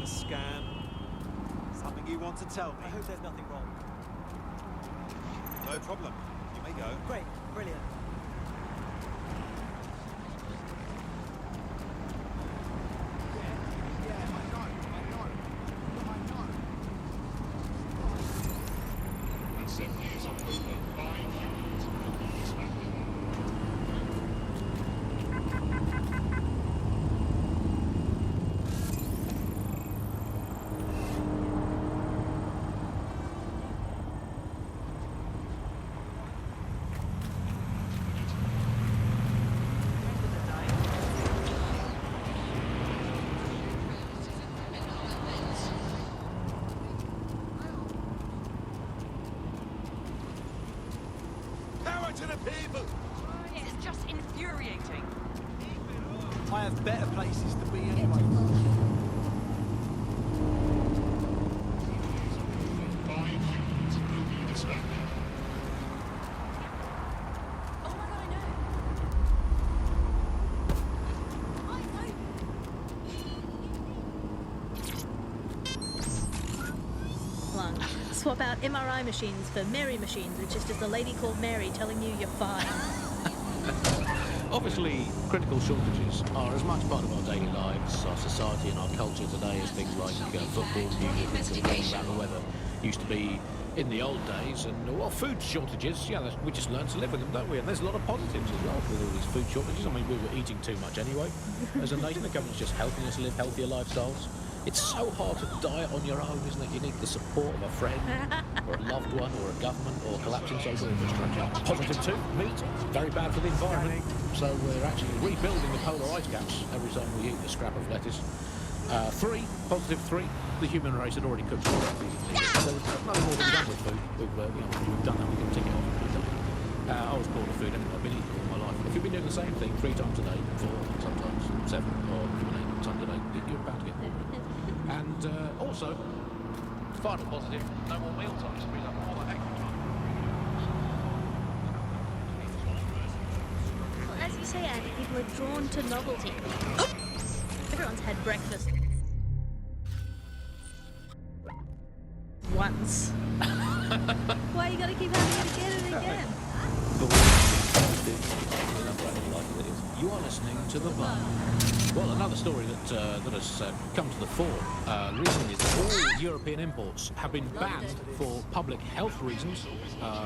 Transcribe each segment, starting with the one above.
a scam. Something you want to tell me? I hope there's nothing wrong. No problem. You may go. Great, brilliant. To the people! It's just infuriating. I have better places to be anyway. Swap out MRI machines for Mary machines, which is just a lady called Mary telling you you're fine. Obviously, critical shortages are as much part of our daily lives, our society and our culture today as things like football, music, and about the weather used to be in the old days. And, well, food shortages, yeah, we just learn to live with them, don't we? And there's a lot of positives as well with all these food shortages. I mean, we were eating too much anyway. As a nation, the government's just helping us live healthier lifestyles. It's so hard to diet on your own, isn't it? You need the support of a friend, or a loved one, or a government, or collapsing social infrastructure. Positive 2, meat, very bad for the environment. So we're actually rebuilding the polar ice caps every time we eat a scrap of lettuce. 3, positive 3, the human race had already cooked it. So there's nothing more to be done with food. We've done that, we can tick it off. I was bored of food anyway, I've been eating all my life. If you've been doing the same thing 3 times a day, 4, sometimes 7, or 8 times a day, you're bound to get bored. And also, final positive, no more meal times, frees up all that extra time. Well, as you say, Andy, people are drawn to novelty. Everyone's had breakfast once. Why you gotta keep having it again and again? You are listening to The Bun. Well, another story that has come to the fore recently is that all European imports have been banned for public health reasons,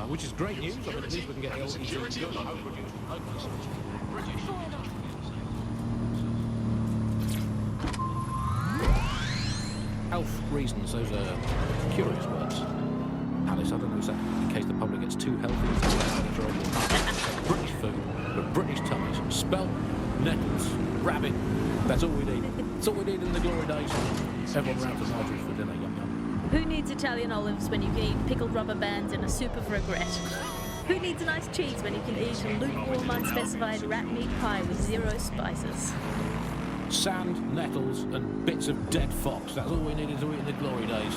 which is great news. I mean, at least we can get healthy good, home-produced, British. Health reasons, those are curious words. Alice, I don't know, is that in case the public gets too healthy? British food, with British tummies, spelt, nettles, rabbit. That's all we need. That's all we need in the glory days. Everyone round to Marjorie's for dinner, yum yum. Who needs Italian olives when you can eat pickled rubber bands in a soup of regret? Who needs a nice cheese when you can eat a lukewarm, unspecified rat meat pie with 0 spices? Sand, nettles, and bits of dead fox. That's all we needed to eat in the glory days.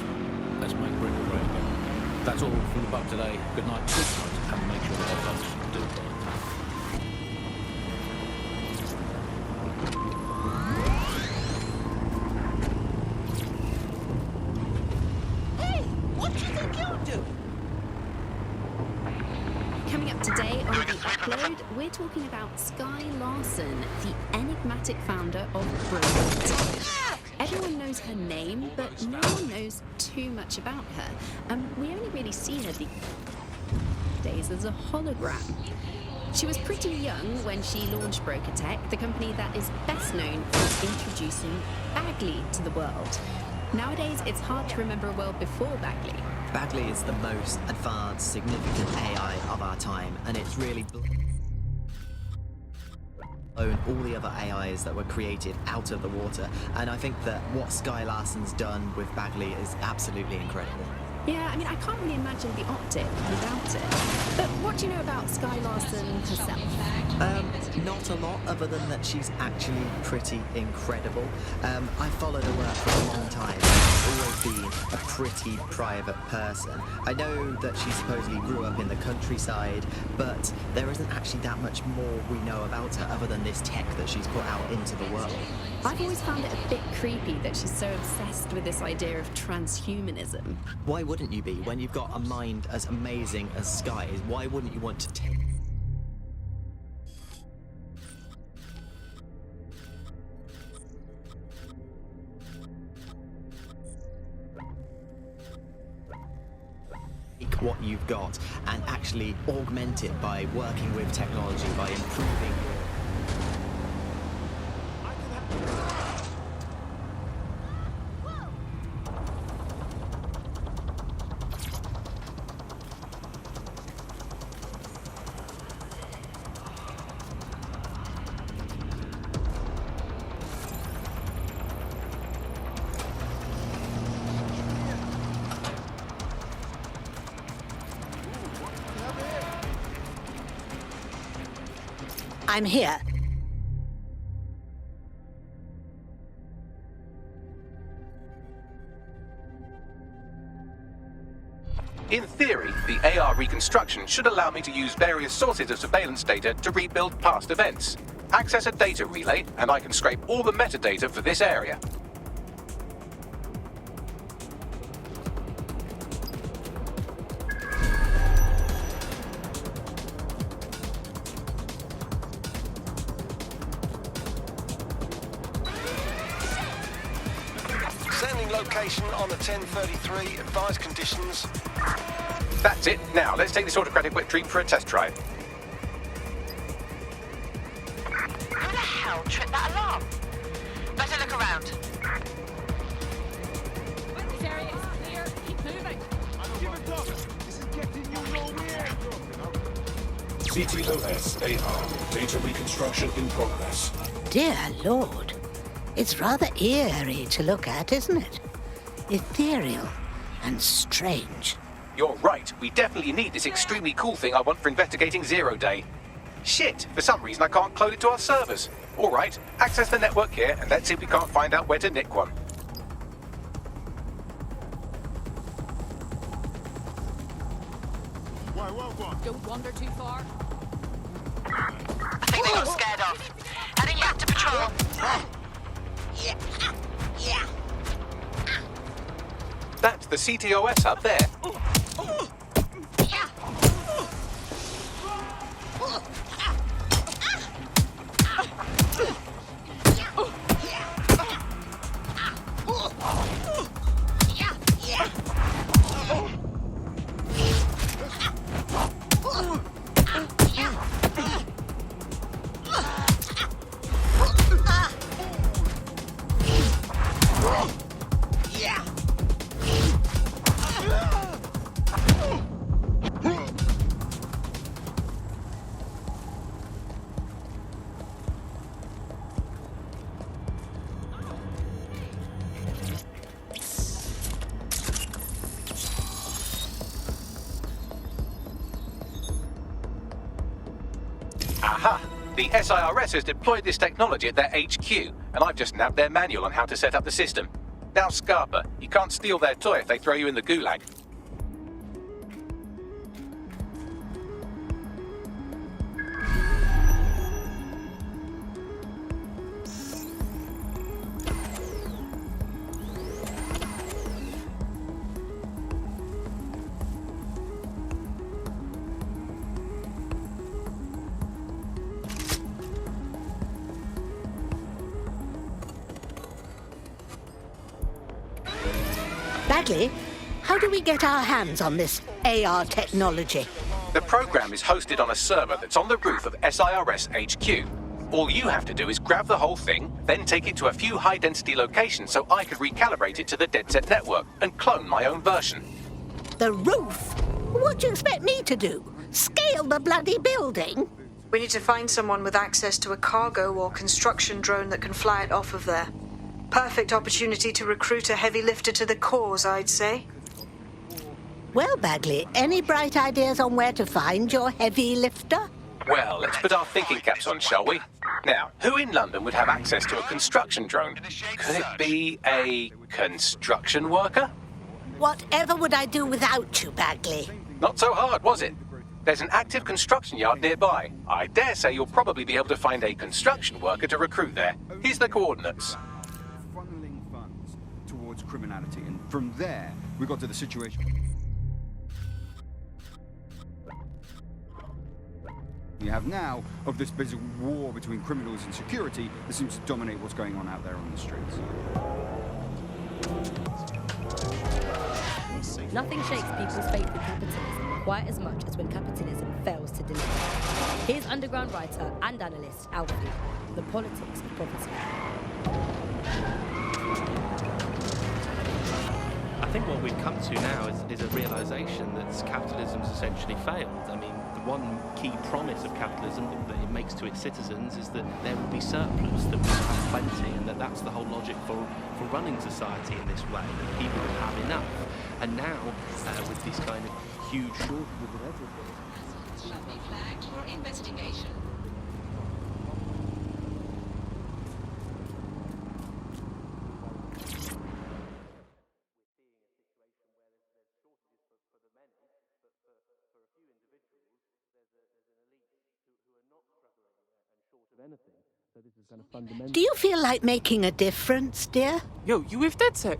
Let's make Britain great again. That's all from the Bug today. Good night, good night, and make sure the hot dogs do it. We're talking about Skye Larson, the enigmatic founder of Broadgate. Everyone knows her name, but no one knows too much about her. We only really see her these days as a hologram. She was pretty young when she launched Broker Tech, the company that is best known for introducing Bagley to the world. Nowadays, it's hard to remember a world before Bagley. Bagley is the most advanced, significant AI of our time, and it's really blown all the other AIs that were created out of the water. And I think that what Skye Larson's done with Bagley is absolutely incredible. Yeah, I mean, I can't really imagine the optic without it. But what do you know about Skye Larson herself? Not a lot, other than that she's actually pretty incredible. I followed her work for a long time. She's always been a pretty private person. I know that she supposedly grew up in the countryside, but there isn't actually that much more we know about her other than this tech that she's put out into the world. I've always found it a bit creepy that she's so obsessed with this idea of transhumanism. Why wouldn't you be? When you've got a mind as amazing as Sky's, why wouldn't you want to take what you've got and actually augment it by working with technology, by improving your... I'm here. In theory, the AR reconstruction should allow me to use various sources of surveillance data to rebuild past events. Access a data relay, and I can scrape all the metadata for this area. Sending location on the 1033, advised conditions. That's it. Now, let's take this autocratic wet dream for a test drive. Who the hell tripped that alarm? Better look around. This area is clear. Keep moving. This is getting you nowhere. CTOS AR. Data reconstruction in progress. Dear Lord. It's rather eerie to look at, isn't it? Ethereal and strange. You're right. We definitely need this extremely cool thing I want for investigating Zero Day. Shit, for some reason I can't clone it to our servers. All right, access the network here and let's see if we can't find out where to nick one. Don't wander too far. I think they got scared off. Heading back to patrol. That's the CTOS up there. Aha! The SIRS has deployed this technology at their HQ, and I've just nabbed their manual on how to set up the system. Now, Scarpa, you can't steal their toy if they throw you in the gulag. Bagley, how do we get our hands on this AR technology? The program is hosted on a server that's on the roof of SIRS HQ. All you have to do is grab the whole thing, then take it to a few high-density locations so I could recalibrate it to the DedSet network and clone my own version. The roof? What do you expect me to do? Scale the bloody building? We need to find someone with access to a cargo or construction drone that can fly it off of there. Perfect opportunity to recruit a heavy lifter to the cause, I'd say. Well, Bagley, any bright ideas on where to find your heavy lifter? Well, let's put our thinking caps on, shall we? Now, who in London would have access to a construction drone? Could it be a construction worker? Whatever would I do without you, Bagley? Not so hard, was it? There's an active construction yard nearby. I dare say you'll probably be able to find a construction worker to recruit there. Here's the coordinates. Funneling funds towards criminality, and from there, we got to the situation we have now of this basic war between criminals and security that seems to dominate what's going on out there on the streets. Nothing shakes people's faith in capitalism quite as much as when capitalism fails to deliver. Here's underground writer and analyst Alfie, The Politics of Poverty. I think what we've come to now is a realisation that capitalism's essentially failed. I mean, the one key promise of capitalism that it makes to its citizens is that there will be surplus, that we will have plenty, and that's the whole logic for running society in this way, that people will have enough. And now, with this kind of huge shortage of everything... Shall be flagged for investigation. Do you feel like making a difference, dear? Yo, you with DedSec?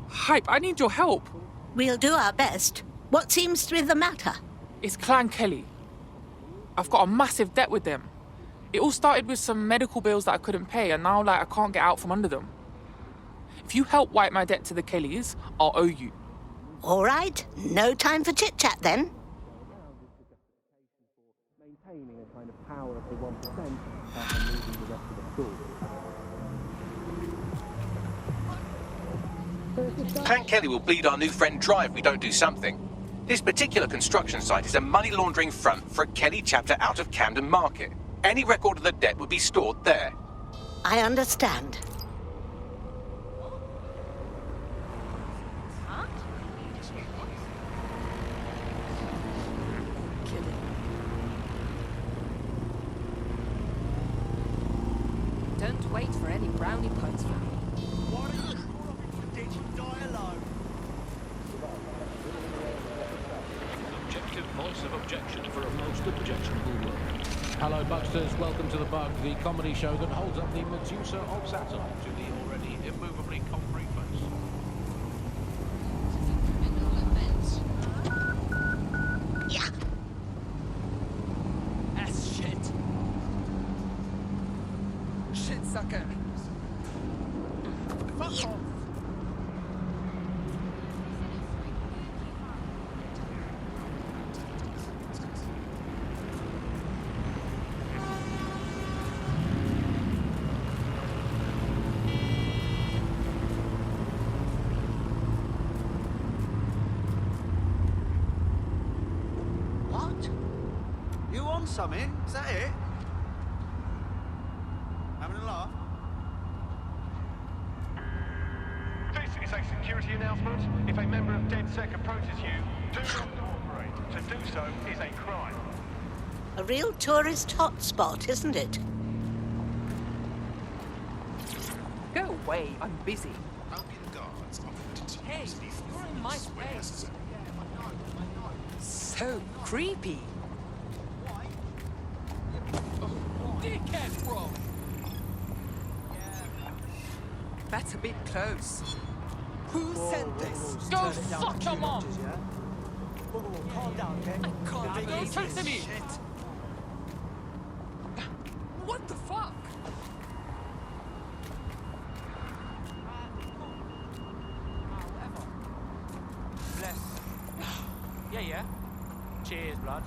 Hype, I need your help. We'll do our best. What seems to be the matter? It's Clan Kelly. I've got a massive debt with them. It all started with some medical bills that I couldn't pay, and now, I can't get out from under them. If you help wipe my debt to the Kellys, I'll owe you. All right. No time for chit-chat, then. Maintaining a kind of power of the 1% and losing the rest of the school. Clan Kelly will bleed our new friend dry if we don't do something. This particular construction site is a money laundering front for a Kelly chapter out of Camden Market. Any record of the debt would be stored there. I understand. Don't wait for any brownie points from me. Objective voice of objection for a most objectionable work. Hello, Bucksters. Welcome to The Bug, the comedy show that holds up the Medusa of satire to the already immovably concrete face. Yeah. That's shit. Shit sucker. Fuck off. Something? Is that it? Having a laugh? This is a security announcement. If a member of DedSec approaches you, do not cooperate. To do so is a crime. A real tourist hotspot, isn't it? Go away, I'm busy. Hey, you're in my space. So creepy. Dickhead, bro! That's a bit close. Who sent this? Go fuck your mom! Calm down, okay? I can't believe this shit. What the fuck? Bless. Yeah. Cheers, blood.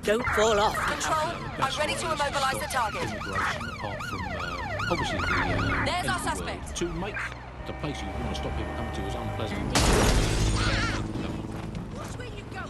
Don't fall off. Control, I'm ready to immobilize the target. Immigration, apart from obviously the There's our end of the suspect. world, to make the place you want to stop people coming to as unpleasant. Watch where you go.